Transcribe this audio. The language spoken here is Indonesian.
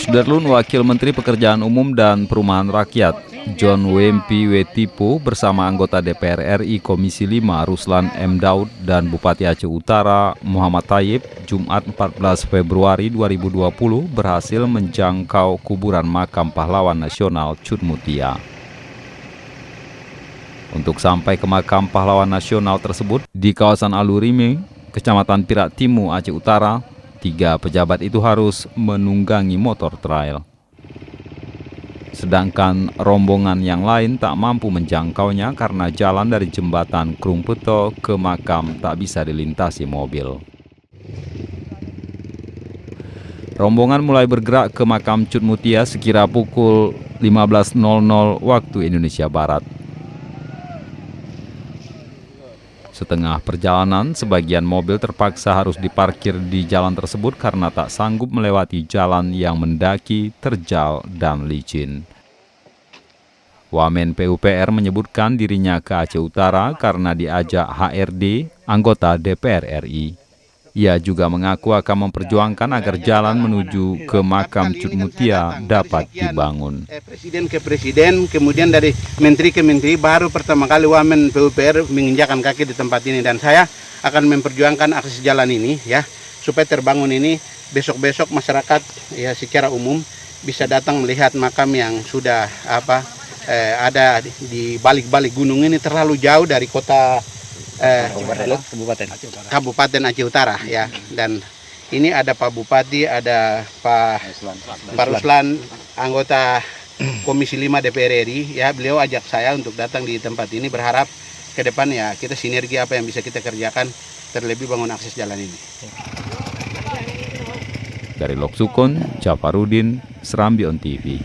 Sudarlun, Wakil Menteri Pekerjaan Umum dan Perumahan Rakyat John Wempi Wetipo bersama anggota DPR RI Komisi 5 Ruslan M. Daud dan Bupati Aceh Utara Muhammad Tayyib Jumat 14 Februari 2020 berhasil menjangkau kuburan makam pahlawan nasional Cut Mutia. Untuk sampai ke makam pahlawan nasional tersebut di kawasan Alurime, Kecamatan Pirak Timu, Aceh Utara, 3 pejabat itu harus menunggangi motor trail. Sedangkan rombongan yang lain tak mampu menjangkaunya karena jalan dari jembatan Krungpeto ke makam tak bisa dilintasi mobil. Rombongan mulai bergerak ke makam Cut Mutia sekira pukul 15.00 waktu Indonesia Barat. Setengah perjalanan, sebagian mobil terpaksa harus diparkir di jalan tersebut karena tak sanggup melewati jalan yang mendaki, terjal, dan licin. Wamen PUPR menyebutkan dirinya ke Aceh Utara karena diajak HRD, anggota DPR RI. Ia juga mengaku akan memperjuangkan agar jalan menuju ke makam Cut Mutia dapat dibangun. Presiden ke presiden, kemudian dari menteri ke menteri, baru pertama kali Wamen PUPR menginjakan kaki di tempat ini, dan saya akan memperjuangkan akses jalan ini ya supaya terbangun ini. Besok-besok masyarakat ya secara umum bisa datang melihat makam yang sudah ada di balik-balik gunung ini, terlalu jauh dari kota Kabupaten Aceh Utara ya. Dan ini ada Pak Bupati, ada Pak Ruslan, anggota Komisi 5 DPR RI ya. Beliau ajak saya untuk datang di tempat ini, berharap ke depan ya kita sinergi apa yang bisa kita kerjakan, terlebih bangun akses jalan ini. Dari Lok Sukon, Jafarudin, Serambi On TV.